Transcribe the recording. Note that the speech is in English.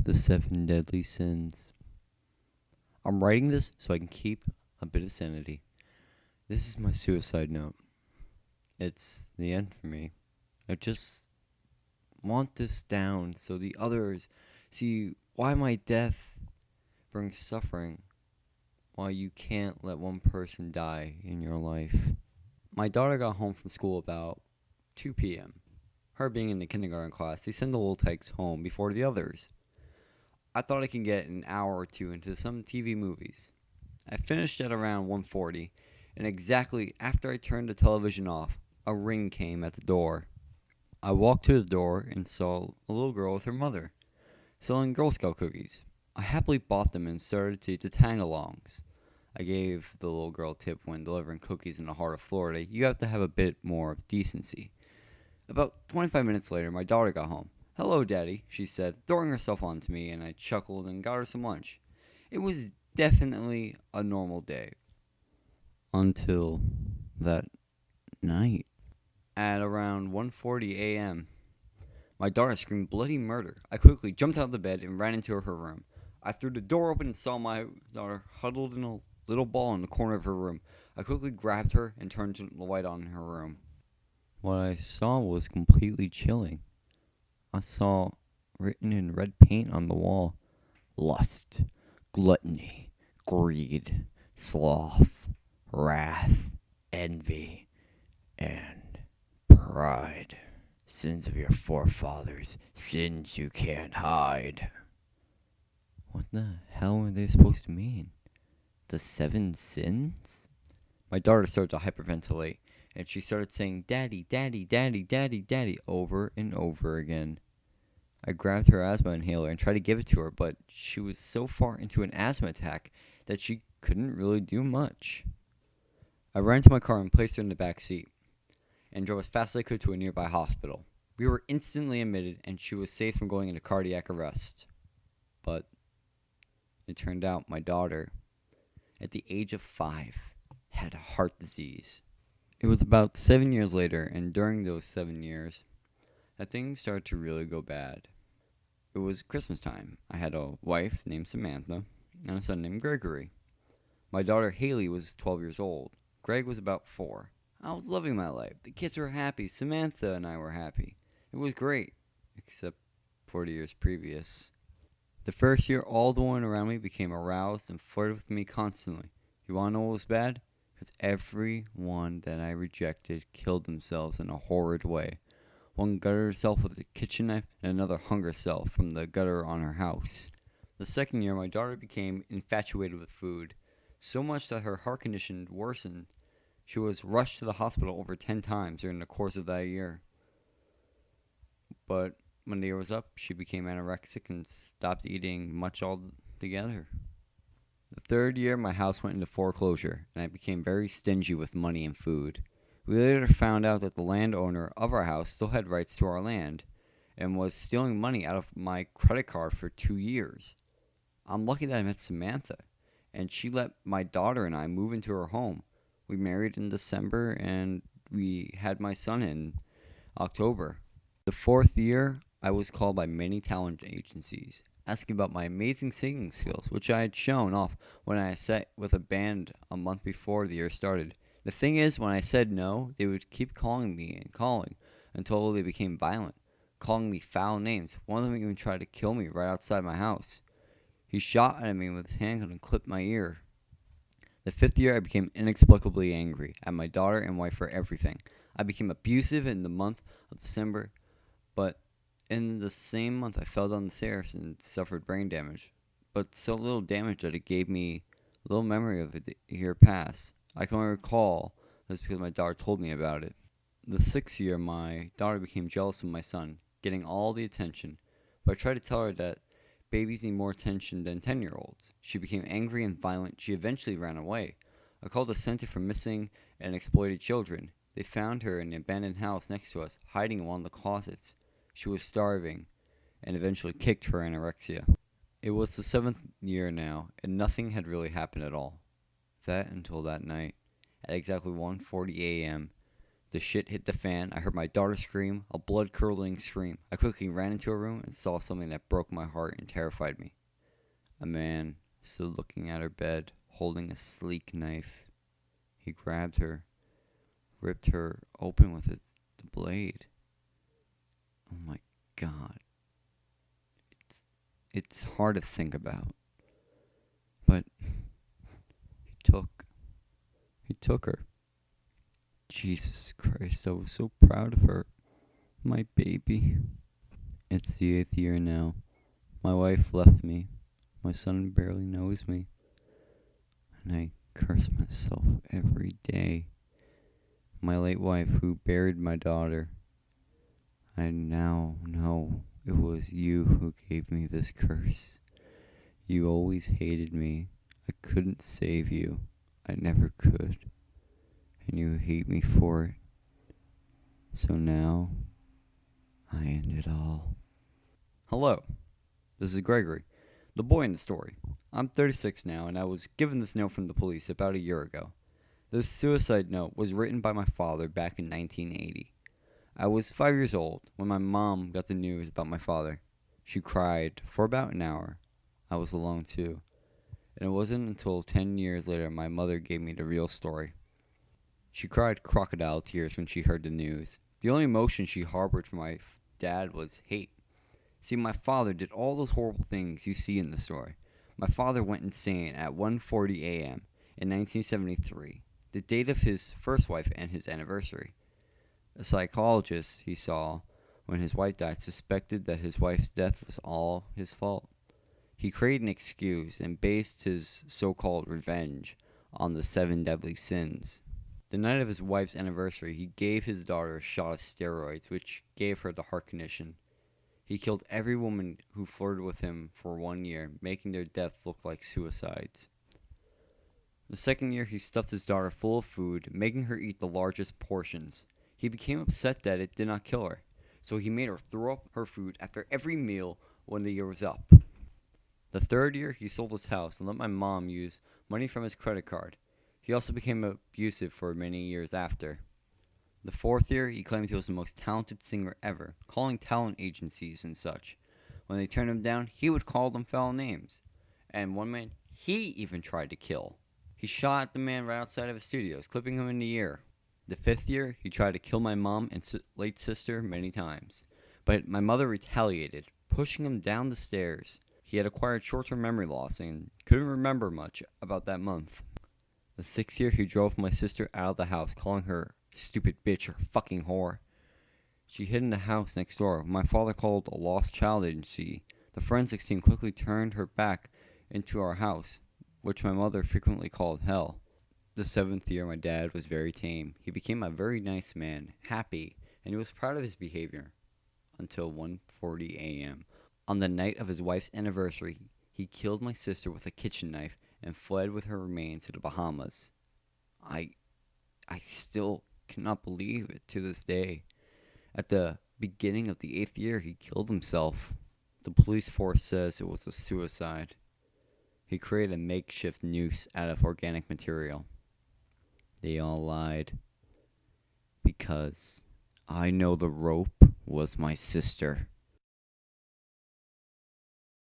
The seven deadly sins. I'm writing this so I can keep a bit of sanity. This is my suicide note. It's the end for me. I just want this down so the others see why my death brings suffering, why you can't let one person die in your life. My daughter got home from school about 2 p.m. Her being in the kindergarten class, they send the little types home before the others. I thought I could get an hour or two into some TV movies. I finished at around 1:40, and exactly after I turned the television off, a ring came at the door. I walked to the door and saw a little girl with her mother, selling Girl Scout cookies. I happily bought them and started to eat the tang-alongs. I gave the little girl a tip when delivering cookies in the heart of Florida. You have to have a bit more of decency. About 25 minutes later, my daughter got home. "Hello, Daddy," she said, throwing herself onto me, and I chuckled and got her some lunch. It was definitely a normal day. Until that night. At around 1:40 a.m., my daughter screamed bloody murder. I quickly jumped out of the bed and ran into her room. I threw the door open and saw my daughter huddled in a little ball in the corner of her room. I quickly grabbed her and turned the light on in her room. What I saw was completely chilling. I saw written in red paint on the wall, lust, gluttony, greed, sloth, wrath, envy, and pride. Sins of your forefathers, sins you can't hide. What the hell were they supposed to mean? The 7 sins? My daughter started to hyperventilate, and she started saying, "Daddy, Daddy, Daddy, Daddy, Daddy," over and over again. I grabbed her asthma inhaler and tried to give it to her, but she was so far into an asthma attack that she couldn't really do much. I ran to my car and placed her in the back seat and drove as fast as I could to a nearby hospital. We were instantly admitted, and she was safe from going into cardiac arrest. But it turned out my daughter, at the age of 5, had heart disease. It was about 7 years later, and during those 7 years, that things started to really go bad. It was Christmas time. I had a wife named Samantha and a son named Gregory. My daughter Haley was 12 years old. Greg was about 4. I was loving my life. The kids were happy. Samantha and I were happy. It was great, except 40 years previous. The first year, all the women around me became aroused and flirted with me constantly. You want to know what was bad? Because everyone that I rejected killed themselves in a horrid way. One gutted herself with a kitchen knife, and another hung herself from the gutter on her house. The second year, my daughter became infatuated with food, so much that her heart condition worsened. She was rushed to the hospital over 10 times during the course of that year. But when the year was up, she became anorexic and stopped eating much altogether. The third year, my house went into foreclosure, and I became very stingy with money and food. We later found out that the landowner of our house still had rights to our land and was stealing money out of my credit card for 2 years. I'm lucky that I met Samantha, and she let my daughter and I move into her home. We married in December, and we had my son in October. The fourth year, I was called by many talent agencies, asking about my amazing singing skills, which I had shown off when I sat with a band a month before the year started. The thing is, when I said no, they would keep calling me and calling until they became violent, calling me foul names. One of them even tried to kill me right outside my house. He shot at me with his handgun and clipped my ear. The fifth year, I became inexplicably angry at my daughter and wife for everything. I became abusive in the month of December, but in the same month, I fell down the stairs and suffered brain damage, but so little damage that it gave me little memory of it a year past. I can only recall this because my daughter told me about it. The sixth year, my daughter became jealous of my son, getting all the attention, but I tried to tell her that babies need more attention than 10-year-olds. She became angry and violent. She eventually ran away. I called the Center for Missing and Exploited Children. They found her in an abandoned house next to us, hiding in one of the closets. She was starving, and eventually kicked her anorexia. It was the 7th year now, and nothing had really happened at all. That until that night, at exactly 1:40 a.m., The shit hit the fan. I heard my daughter scream, a blood-curdling scream. I quickly ran into her room and saw something that broke my heart and terrified me. A man stood looking at her bed, holding a sleek knife. He grabbed her, ripped her open with the blade. Oh my God. It's hard to think about. But he took her. Jesus Christ, I was so proud of her. My baby. It's the 8th year now. My wife left me. My son barely knows me. And I curse myself every day. My late wife who buried my daughter. I now know it was you who gave me this curse. You always hated me. I couldn't save you. I never could. And you hate me for it. So now, I end it all. Hello, this is Gregory, the boy in the story. I'm 36 now, and I was given this note from the police about a year ago. This suicide note was written by my father back in 1980. I was 5 years old when my mom got the news about my father. She cried for about an hour. I was alone too. And it wasn't until 10 years later my mother gave me the real story. She cried crocodile tears when she heard the news. The only emotion she harbored for my dad was hate. See, my father did all those horrible things you see in the story. My father went insane at 1:40 a.m. in 1973, the date of his first wife and his anniversary. A psychologist he saw when his wife died suspected that his wife's death was all his fault. He created an excuse and based his so-called revenge on the 7 deadly sins. The night of his wife's anniversary, he gave his daughter a shot of steroids, which gave her the heart condition. He killed every woman who flirted with him for 1 year, making their death look like suicides. The second year, he stuffed his daughter full of food, making her eat the largest portions. He became upset that it did not kill her, so he made her throw up her food after every meal when the year was up. The third year, he sold his house and let my mom use money from his credit card. He also became abusive for many years after. The fourth year, he claimed he was the most talented singer ever, calling talent agencies and such. When they turned him down, he would call them foul names. And one man he even tried to kill. He shot at the man right outside of his studios, clipping him in the ear. The fifth year, he tried to kill my mom and late sister many times. But my mother retaliated, pushing him down the stairs. He had acquired short-term memory loss and couldn't remember much about that month. The sixth year, he drove my sister out of the house, calling her stupid bitch or fucking whore. She hid in the house next door. My father called a lost child agency. The forensics team quickly turned her back into our house, which my mother frequently called hell. The seventh year, my dad was very tame. He became a very nice man, happy, and he was proud of his behavior. Until 1:40 a.m. On the night of his wife's anniversary, he killed my sister with a kitchen knife and fled with her remains to the Bahamas. I still cannot believe it to this day. At the beginning of the 8th year, he killed himself. The police force says it was a suicide. He created a makeshift noose out of organic material. They all lied. Because I know the rope was my sister.